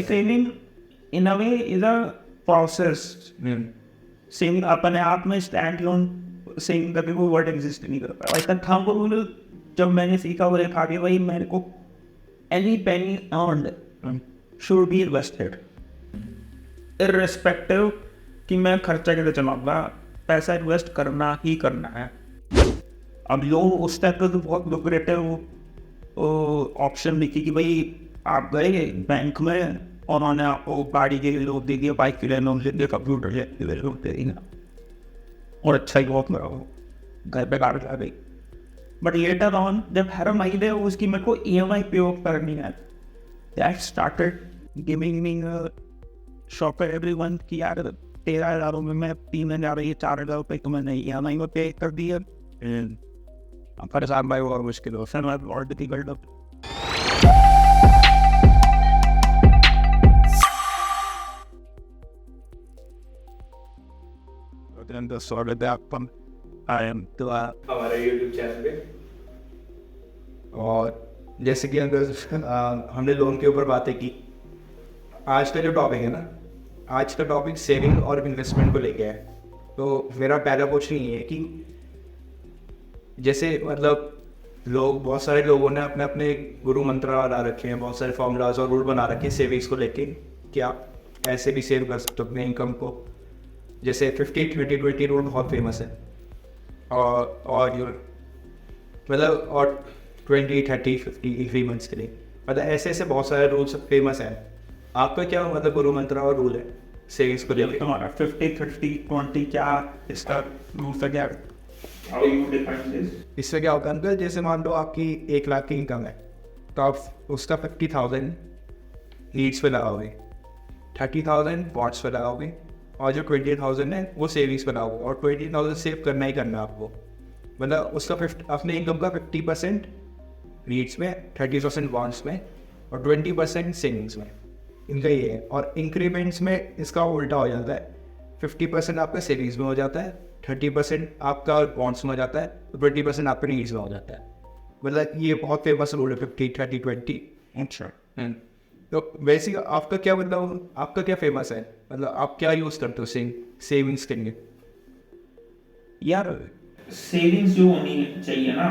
Saving in a way is a process. Saving अपने आप में स्टैंड लोन सेविंग का भी कोई वर्ड एग्जिस्ट नहीं करता। लाइक द थंब रूल जब मैंने सीखा वो देखा कि भाई मेरे को any Penney earned should be invested, irrespective कि मैं खर्चा कैसे चलाऊंगा, पैसा इन्वेस्ट करना ही करना है। अब लोग उस टाइप का तो बहुत लुक्रेटिव ऑप्शन दिखी कि भाई आप गए बैंक में और उन्होंने आपको गाड़ी के लिए लोन दे दिया, बाइक के लिए लोन दे दिया, कंप्यूटर के लिए लोन दे दिया और अच्छा ही बहुत मेरा घर पे गाड़ी आ गई। बट लेटर ऑन जब हर महीने उसकी मेरे को EMI पे ऑफ करनी है, that started giving me shock everyone कि यार 13,000 में मैं 3,000 या 4,000 रुपये तो मैंने EMI में पे कर दिया। परेशान भाई और मुश्किल हो सर, मैं और डिफिकल्ट हो। स्वागत है आपका हमारे YouTube चैनल पे। और जैसे कि अगर हमने लोन के ऊपर बातें की, आज का जो टॉपिक है ना, आज का टॉपिक सेविंग और इन्वेस्टमेंट को लेके है। तो मेरा पहला क्वेश्चन ये है कि जैसे मतलब बहुत सारे लोगों ने अपने अपने गुरु मंत्र बना रखे हैं, बहुत सारे फॉर्मूलाज और रूल बना रखे हैं सेविंग्स को लेके कि आप ऐसे भी सेव कर सकते हो अपने इनकम को। जैसे 50-20-20 रूल बहुत फेमस है और मतलब और 20-30-50 3 मंथ्स के लिए, मतलब ऐसे ऐसे बहुत सारे रूल्स फेमस हैं। आपका क्या मतलब गुरु मंत्र और रूल है सेविंग्स को लेकर? तुम्हारा 50-30-20 क्या इसका रूल से क्या इससे क्या होता है अंकल, जैसे मान लो आपकी 1 लाख की इनकम है तो आप उसका 50,000 नीड्स पे लगाओगे, 30,000 वॉट्स पे लगाओगे और जो 20,000 है वो सेविंग्स पे लगाओगे। और 20,000 सेव करना ही करना है आपको, मतलब उसका अपने इनकम का 50% नीड्स में, 30% वॉन्ट्स में और 20% सेविंग्स में। इनका ये है। और इंक्रीमेंट्स में इसका उल्टा हो जाता है, 50% आपका सेविंग्स में हो जाता है, 30% आपका वॉन्ट्स में हो जाता है, तो 20% आपके नीड्स में हो जाता है। मतलब ये बहुत फेमस रूल है 50-30-20। अच्छा, तो वैसे आपका क्या मतलब, आपका क्या फेमस है, मतलब आप क्या यूज़ करते हो सेविंग्स के लिए? यार सेविंग्स जो होनी चाहिए ना,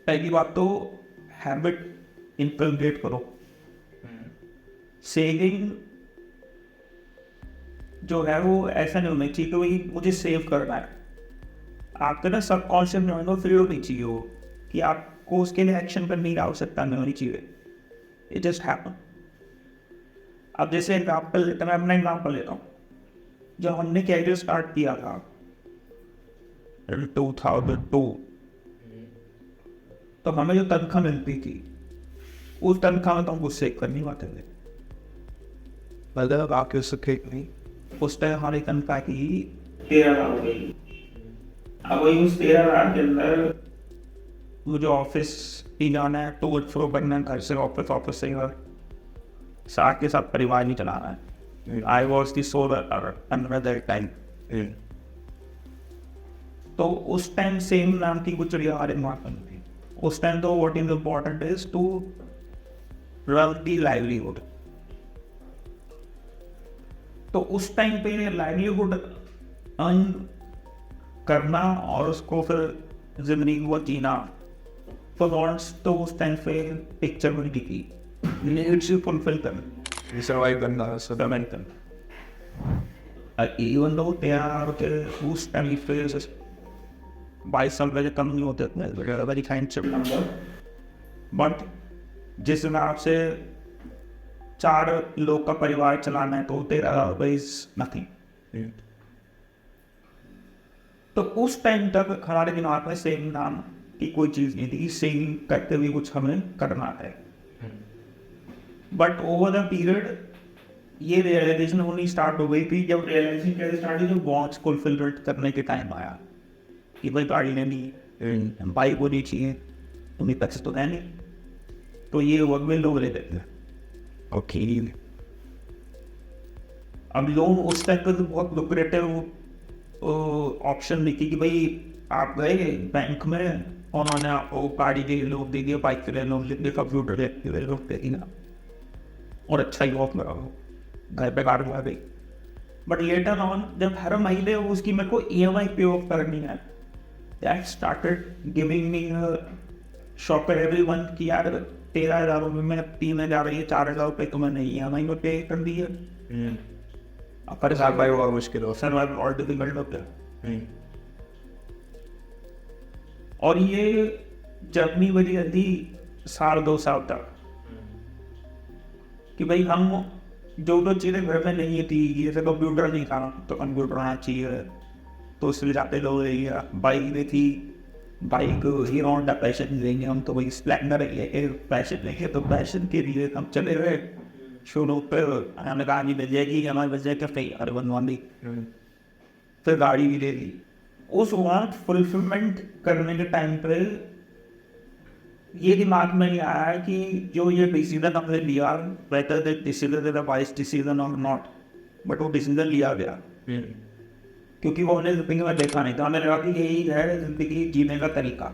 पहली बात तो हैबिट इनकलकेट करो। सेविंग जो है वो ऐसा नहीं होना चाहिए कि वही मुझे सेव करना है। आपका ना सबकॉन्शियस माइंड में फील होनी चाहिए हो कि आपको उसके लिए एक्शन करने की आवश्यकता नहीं होनी चाहिए। It just happen. अब जैसे एग्जाम्पल लेता मैं अपना एग्जाम्पल लेता हूँ। जब हमने कैरियर स्टार्ट किया था 2002, तो हमें जो तनख्वाह मिलती थी उस तनख्वाह में तो हम कुछ सेव कर नहीं पाते थे। मतलब आपके उसके नहीं, उस टाइम हमारी तनख्वाह की 13,000 हो गई। अब वही उस 13,000 के अंदर मुझे ऑफिस ही जाना है, तो फ्रो बनना है, घर से ऑफिस से घर, साथ के साथ परिवार नहीं चलाना है। I was the soul another time. तो उस टाइम सेम नाम की कुछ हमारे मार्केट थी। उस टाइम तो what is important is to run the livelihood. तो उस टाइम पे लाइवलीहुड अर्न करना और उसको फिर जिंदगी को जीना फॉर वॉन्ट्स, तो उस टाइम पे पिक्चर बनी थी नीड्स फुलफिल करना, सर्वाइव करना, सर्वाइव करना। इवन दो तैयार उस टाइम पे 22 साल पहले कम नहीं होते थे, वेरी काइंड नंबर। बट जिस हिसाब से 4 लोग का परिवार चलाना है तो 13,000 इज नथिंग। तो उस टाइम तक हमारे दिमाग में सेविंग नाम की कोई चीज़ नहीं थी। सेविंग करते हुए कुछ हमें करना है। बट ओवर द पीरियड ये रियलाइजेशन होनी स्टार्ट हो गई थी। जब रियलाइजेशन कैसे स्टार्ट हुई, जब वॉन्ट्स फुलफिल करने के टाइम आया कि भाई गाड़ी लेनी, बाइक होनी चाहिए, तुम्हें पैसे तो है नहीं, तो ये वर्क में लोग लेते थे। ओके, अब लोग उस टाइम पर तो बहुत लुक्रेटिव ऑप्शन दिखी कि भाई आप गए बैंक में और उन्होंने आपको गाड़ी के लिए लोन दे दिया, बाइक के लिए लोन दे दिया, कंप्यूटर के लिए लोन दे दिया और अच्छा ही ऑफ लगा हो, घर पे कार लगा गई। बट लेटर ऑन जब हर महीने उसकी मेरे को EMI पे ऑफ करनी है, that started giving me shocker every month कि यार 13,000 रुपये में 3,000 या 4,000 रुपये तो मैंने EMI में पे कर दी है। पर सर्वाइव और मुश्किल हो। सर्वाइव और डिफिकल्ट हो गया। और ये जर्नी बड़ी थी 1.5-2 साल तक कि भाई हम जो चीज़ें घर में नहीं थी, जैसे कंप्यूटर नहीं था तो कंप्यूटर आना चाहिए, तो उसमें जाते लोग या बाइक में थी, बाइक हीरो होंडा पैशन लेंगे हम, तो वही स्प्लेंडर है पैशन लेंगे, तो पैशन के लिए हम चले गए शुरू पे। हमने कहा नहीं बजे की हमारे बजे के फ्री हर बनवानी, फिर गाड़ी भी ले ली। उस वक्त फुलफिलमेंट करने के टाइम पे ये दिमाग में आया कि जो ये डिसीजन हमने लिया, better that decision is a wise decision और नॉट, बट वो डिसीजन लिया गया क्योंकि वो हमने जिंदगी में देखा नहीं था। हमें लगा कि यही है जिंदगी जीने का तरीका।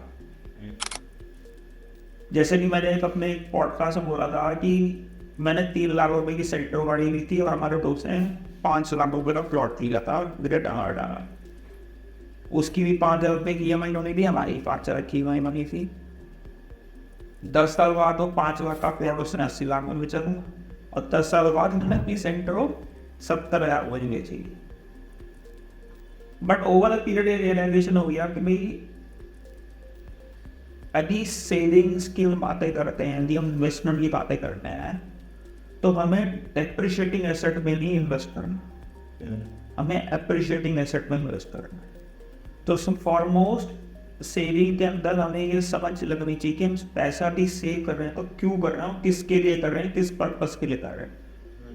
जैसे कि मैंने एक अपने पॉडकास्ट में बोला था कि मैंने 3 लाख रुपए की सेल्टो गाड़ी ली थी और हमारे दोस्त ने 5 लाख रुपए का प्लॉट लिया था ग्रेट नोएडा। उसकी भी 5,000 रुपये की EMI होनी थी, हमारी 5,000 की EMI बनी थी। 10 साल बाद वो 5 लाख का प्लॉट उसने 80 लाख में बेचा था, और 10 साल बाद मैंने अपनी सेंटरो 70,000 रुपये बेची। बट ओवर द पीरियड ये रियलाइजेशन हो गया कि भाई यदि सेविंग्स की हम बातें करते हैं, यदि हम इन्वेस्टमेंट की बातें करते हैं, तो हमें डेप्रिशिएटिंग एसेट में नहीं इन्वेस्ट करना, हमें एप्रिशिएटिंग एसेट में इन्वेस्ट करना। तो फॉरमोस्ट सेविंग के अंदर हमें ये समझ लगनी चाहिए कि हम पैसा भी सेव कर रहे हैं तो क्यों कर रहे हैं, किसके लिए कर रहे हैं, किस पर्पस के लिए कर रहे हैं,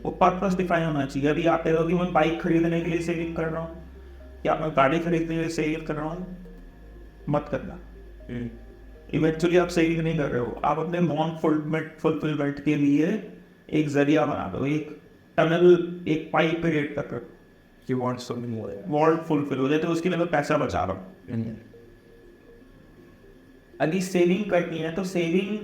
वो पर्पस डिफाइन होना चाहिए। अभी आप कह रहे हो कि मैं बाइक खरीदने के लिए सेविंग कर रहा हूँ या मैं गाड़ी खरीदने के लिए सेविंग कर रहा हूँ, मत करना। इवेंचुअली आप सेविंग नहीं कर रहे हो, आप अपने नॉन फुलफिलमेंट के लिए एक जरिया बना दो, एक टनल, एक पाइप क्रिएट कर रहे You want something more. Ward fulfil हो जाए, तो उसके लिए मैं पैसा बचा रहा हूँ। अभी सेविंग करनी है तो सेविंग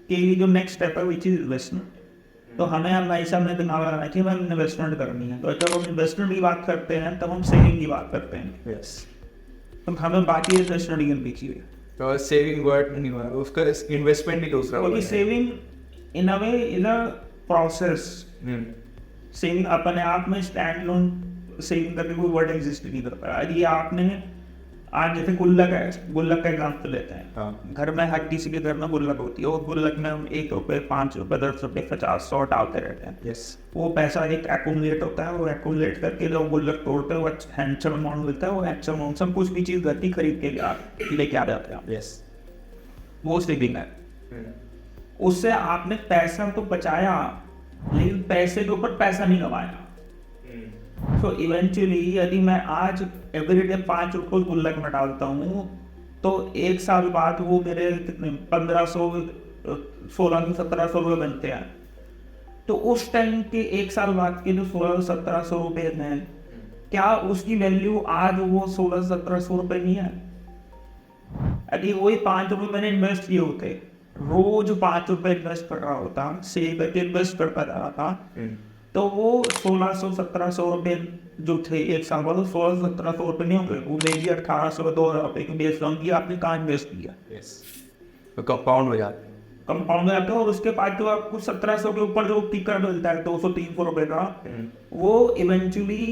के लिए जो नेक्स्ट स्टेप है विच इज इन्वेस्टमेंट। तो हमें हमेशा अपने दिमाग में रखना चाहिए हमें इन्वेस्टमेंट करनी है। तो जब हम इन्वेस्टमेंट की बात करते हैं तब हम सेविंग की बात करते हैं। Yes. तो हमें बाकी इन्वेस्टमेंट की करनी चाहिए, तो सेविंग वर्ड नहीं हुआ, उसका इन्वेस्टमेंट नहीं दूसरा क्योंकि saving in a way is a process. Saving अपने आप में स्टैंड लोन सेविंग करने कोई वर्ड एग्जिस्ट नहीं करता है। ये आपने आज जैसे गुल्लक है, गुल्लक का एग्जाम्पल लेते हैं। हाँ। घर में हर किसी के घर में गुल्लक होती है, और गुल्लक में हम 1 रुपये, 5 रुपये, 10 रुपये, 50, 100 डालते रहते हैं। Yes. वो पैसा एक एक्यूमुलेट होता है, वो एक्यूमुलेट करके जो गुल्लक तोड़ते हैं वो हैंडसम अमाउंट मिलता है, वो हैंडसम अमाउंट हम कुछ भी चीज़ घर की खरीद के लेके आ जाते हैं। Yes. वो सेविंग है। उससे आपने पैसा तो बचाया लेकिन पैसे के ऊपर पैसा नहीं कमाया। तो इवेंचुअली यदि मैं आज एवरीडे 5 रुपये गुल्लक में डालता हूँ तो 1 साल बाद वो मेरे कितने 1,500, 1,600-1,700 रुपये बनते हैं। तो उस टाइम के 1 साल बाद के जो 1,600-1,700 रुपये हैं, क्या उसकी वैल्यू आज वो 1,600-1,700 रुपये नहीं है? यदि वही 5 रुपये मैंने इन्वेस्ट किए होते, रोज 5 रुपये इन्वेस्ट कर रहा होता, सेव करके इन्वेस्ट करता जा रहा था, तो वो 1,600-1,700 रुपये जो थे 1 साल बाद 1,600-1,700 रुपये नहीं होंगे, वो मेरी 1,800-2,000 रुपये की बेस होंगी। आपने कहाँ इन्वेस्ट किया? Yes. तो कंपाउंड हो जाते हैं। कंपाउंड में आते हैं, और उसके बाद जो आपको 1,700 के ऊपर जो टिकर मिलता है 200-300 रुपये का, वो इवेंचुअली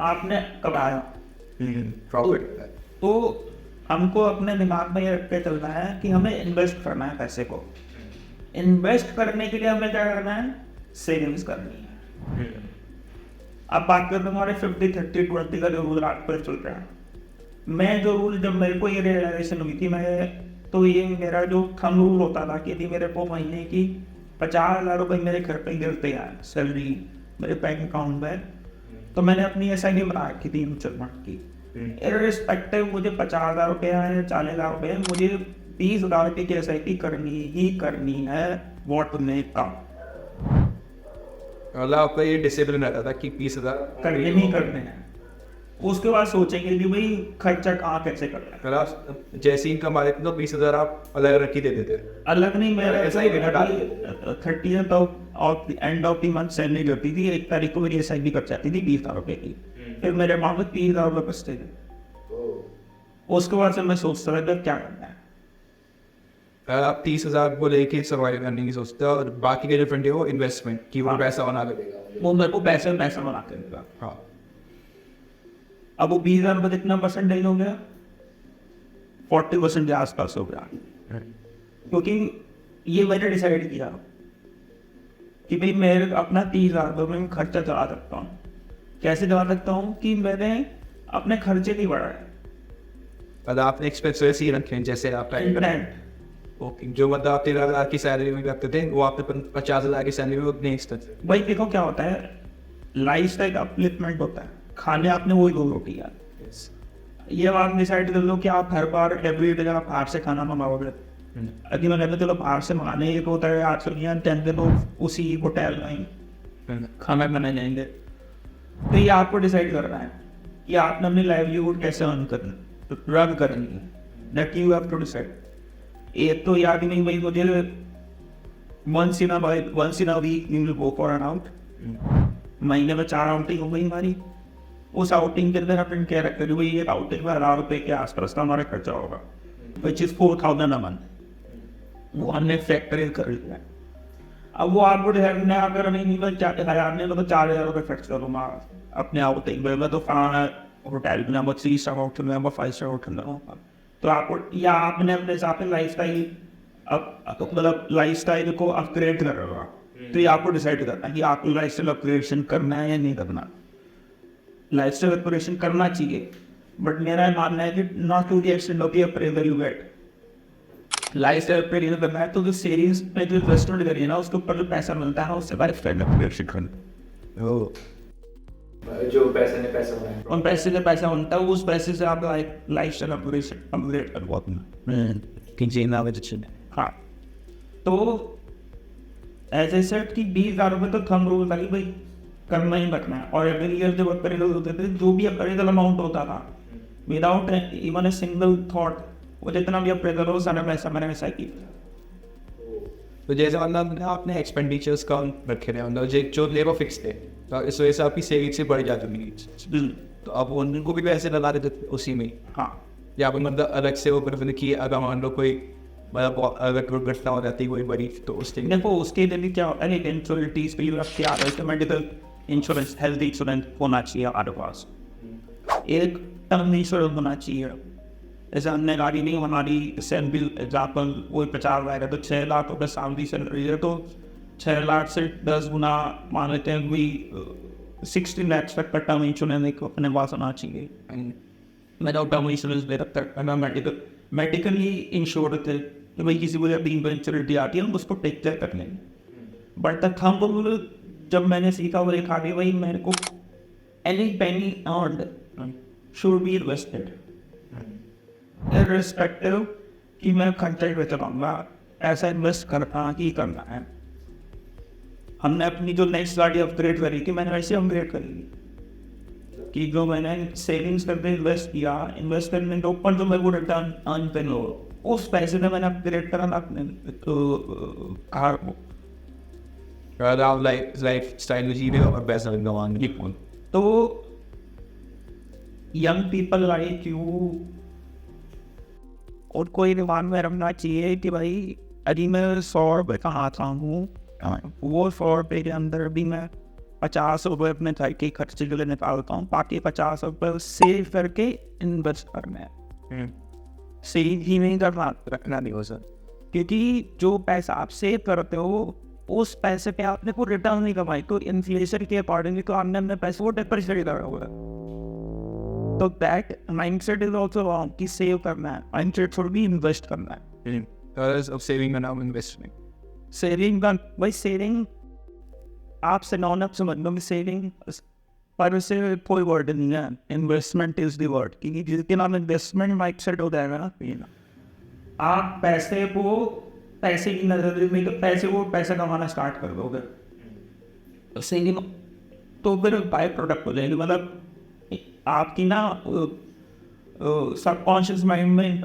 आपने कमाया। प्रॉफिट। तो हमको अपने दिमाग में ये रख के चलना है कि हमें इन्वेस्ट करना है पैसे को। इन्वेस्ट करने के लिए हमें क्या करना है? सेविंग्स करनी है। अब बात करते हैं हमारे 50-30-20 का जो रूल आज पर चल रहा है। मैं जो रूल, जब मेरे को ये रियलाइजेशन हुई थी, तो ये मेरा जो थंब रूल होता था कि यदि मेरे को महीने की 50,000 रुपये मेरे घर पे गिरते हैं सैलरी मेरे बैंक अकाउंट में, तो मैंने अपनी SIP बना रखी थी म्यूचुअल फंड की। इररिस्पेक्टिव मुझे 50,000 रुपये है या 40,000 रुपये है, मुझे 20,000 रुपये की SIP करनी ही करनी है। वॉट ने कहा मतलब आपका ये डिसिप्लिन रहता था कि 20,000 करने नहीं करने हैं। उसके बाद सोचेंगे कि भाई खर्चा कहाँ कैसे करना है। अगर आप जैसे ही कमा लेते तो 20,000 आप अलग रख ही दे देते। अलग नहीं, मेरा ऐसा ही बिना डाल 30th of end of the month salary करती थी, 1 तारीख को मेरी SIP कट जाती थी 20,000 रुपये की, फिर मेरे अकाउंट में 30,000 रुपये बचते थे। उसके बाद से मैं सोचता था क्या करना है। आप 30,000 को लेके सर्वाइव करने की सोचते हो और बाकी के जो फंड है वो इन्वेस्टमेंट की वो पैसा बना के देगा। वो मेरे को पैसा बना के देगा। हाँ, अब वो 20,000 रुपये कितना परसेंटेज हो गया, 40% के आसपास हो गया, क्योंकि ये मैंने डिसाइड किया कि भाई मैं अपना 30,000 रुपये में खर्चा चला सकता हूँ। कैसे चला सकता हूँ कि मैंने अपने खर्चे नहीं बढ़ाए। मतलब आपने एक्सपेंसेस ही रखे हैं, जैसे आपका इंटेंट ओके, जो मतलब आप 13,000 की सैलरी में रखते थे वो आपने 50,000 की सैलरी में उतने एक्सपेंस। भाई देखो क्या होता है, लाइफ स्टाइल अपलिफ्टमेंट होता है। खाने आपने वही 2 रोटी यार, ये आप डिसाइड कर लो कि आप हर बार एवरी डे आप बाहर से खाना मंगाओगे। अभी मैं कहता चलो बाहर से मंगाने एक होता है, आजकल यहाँ 10 दिन उसी होटल में खाना बनाने जाएंगे। तो ये आपको डिसाइड करना है कि आपने अपनी लाइवलीहुड कैसे अर्न करना, रन करनी है, that you have to decide. एक तो याद ही नहीं भाई मुझे once in a week we will go for an out। महीने में 4 आउटिंग हो गई हमारी। उस आउटिंग के अंदर अपन क्या रखते हैं भाई, ये आउटिंग में 1,000 रुपये के आसपास का हमारा खर्चा होगा, विच इज 4,000 a month। वो हमने फैक्टर कर लिया है। अब वो आपको डिसाइड नहीं, अगर नहीं 4,000 ने तो 4,000 रुपये खर्च करूँगा अपने आउटिंग में, मैं तो फलाना होटल में 3 स्टार होटल में 5 स्टार होटल में। तो आपको या आपने अपने हिसाब से लाइफ स्टाइल मतलब लाइफ स्टाइल को अपग्रेड कर रहा होगा, तो ये आपको डिसाइड करना है कि आपको लाइफ स्टाइल अपग्रेडेशन करना है या नहीं करना। लाइफ स्टाइल अपग्रेडेशन करना चाहिए, बट मेरा मानना है कि not to the extent of the appraisal you get. Life style upgradation करना है तो जो सेविंग्स में जो इन्वेस्टमेंट करिए ना, उसके ऊपर जो पैसा मिलता है उससे लाइफ स्टाइल अपग्रेडेशन करना। जो पैसे ने पैसा बनाया, उन पैसे से पैसा बनता है, उस पैसे से आप लाइफ स्टाइल अपग्रेड करवाते। हाँ, तो ऐसे सेट कि 20,000 रुपये तो थम रूल था कि भाई करना ही रखना है। और एवरी ईयर जब अप्रेजल होते थे, जो भी अप्रेजल अमाउंट होता था without even a single thought, वो जितना भी अप्रेजल हो सारा पैसा मैंने वैसा किया। तो जैसे मतलब आपने एक्सपेंडिचर्स कम रखे रहे, मतलब जो लेबर फिक्स थे, तो इस वजह से आपकी सेविंग से बढ़ जाती है, तो आप उनको भी पैसे लगा देते उसी में। हाँ, या फिर मतलब अलग से वो प्रेफर किए, अगर मान लो कोई मतलब अगर दुर्घटना हो जाती है कोई बड़ी, तो उस दिन देखो उसके लिए क्या होता है, इंश्योरिटीज पे क्या आता है, मेडिकल इंश्योरेंस, हेल्थ इंश्योरेंस होना चाहिए हमारे पास, एक टर्म इंश्योरेंस होना चाहिए। जैसे हमने गाड़ी नहीं, हमारी सैलरी एग्जाम्पल कोई 50,000 है तो 6 लाख रुपये सैलरी सैलरी है, तो 6 लाख से 10 गुना मान लेते हैं कोई 16 लाख तक का टर्म इंश्योरेंस एक अपने पास होना चाहिए। मैंने टर्म इंश्योरेंस ले रखा है, मेडिकली इंश्योर्ड थे कि भाई किसी को जब इंश्योरिटी आती है हम उसको टेक केयर कर लेंगे। बट तक हमको जब मैंने सीखा वो देखा कि भाई मेरे को any Penney earned should be invested, irrespective कि मैं खर्चा ही चलाऊंगा, ऐसा इन्वेस्ट करना ही करना है। हमने अपनी जो नेक्स्ट गाड़ी अपग्रेड करी थी, मैंने वैसे अपग्रेड करी कि जो मैंने सेविंग्स करके इन्वेस्ट किया, इन्वेस्ट करने के ऊपर जो मेरे को रिटर्न अर्न पे लो, उस पैसे में मैंने अपग्रेड करा अपने कार को। आप लाइफ स्टाइल जी रहे हो और पैसा कमाएंगे। तो यंग पीपल लाइक यू और कोई दिमाग में रखना चाहिए कि भाई अभी मैं 100 रुपये कमाता हूँ, वो 100 रुपये के अंदर भी मैं 50 रुपये अपने घर के खर्चे के लिए निकालता हूँ, बाकी 50 रुपये सेव करके इन्वेस्ट करना है। सेव ही नहीं करना, रखना नहीं हो सर, क्योंकि जो पैसा आप सेव करते हो उस पैसे पे आपने को रिटर्न नहीं कमाई, तो इन्फ्लेशन के अकॉर्डिंगली तो आपने अपने पैसे को डेप्रिशिएट करा हुआ है। तो that mindset is also wrong कि सेव करना है, माइंडसेट शुड बी इन्वेस्ट करना है। सेविंग का नाम इन्वेस्टमेंट, सेविंग का भाई सेविंग आप सिनोनिम समझ लो, सेविंग पर उससे कोई वर्ड नहीं है, इन्वेस्टमेंट इज द वर्ड, क्योंकि जिस दिन आप इन्वेस्टमेंट माइंडसेट हो जाएगा ना, आप पैसे को पैसे की नजर में तो पैसे को पैसा कमाना स्टार्ट कर दोगे, तो सेविंग तो फिर बाय प्रोडक्ट हो जाएगी। मतलब आपकी ना सबकॉन्शियस माइंड में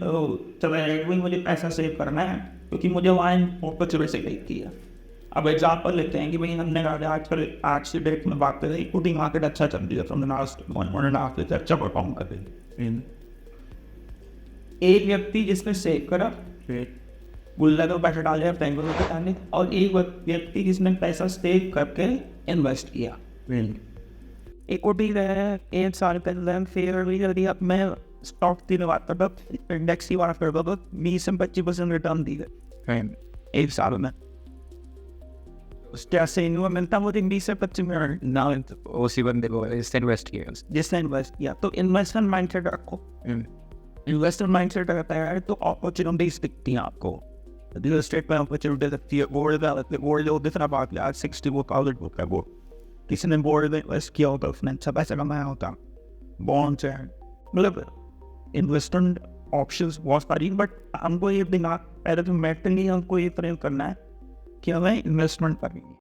चला जाएगा भाई मुझे पैसा सेव करना है क्योंकि मुझे वहाँ अपॉर्चुनिटी से क्लिक किया। अब एग्जाम्पल लेते हैं कि भाई हमने कहा आजकल आज की डेट में बात करें इक्विटी मार्केट अच्छा चल रही है, फ्रॉम द लास्ट 1.5 ईयर अच्छा परफॉर्म कर रही है। एक व्यक्ति जिसने सेव करा गुल्ला का पैसा डाल दिया बैंक में डालने, और एक व्यक्ति जिसने पैसा सेव करके इन्वेस्ट किया। इक्विटी है 1 साल पहले फेयर यदि अब मैं स्टॉक की बात करता हूँ, इंडेक्स की बात करता हूँ, 20 से 25% रिटर्न दी गई 1 साल में। उसके से इन्वेस्ट मिलता वो 20 से 25 ना उसी बंदे को इन्वेस्ट किया। जिसने इन्वेस्ट किया। तो इन्वेस्टमेंट माइंडसेट रखो। इन्वेस्टमेंट माइंडसेट रहता है तो अपॉर्चुनिटीज दिखती हैं आपको। रियल एस्टेट में अपॉर्चुनिटी दिखती है। गोल्ड दूसरा बात है, 64,000 रुपये गोल्ड, किसी ने गोल्ड में इन्वेस्ट किया होता उसने अच्छा पैसा कमाया होता। बॉन्ड्स है, मतलब इन्वेस्टमेंट ऑप्शंस बहुत सारी, बट हमको ये दिमाग पहले तो मेंटली हमको ये फ्रेम करना है कि हमें इन्वेस्टमेंट करनी है।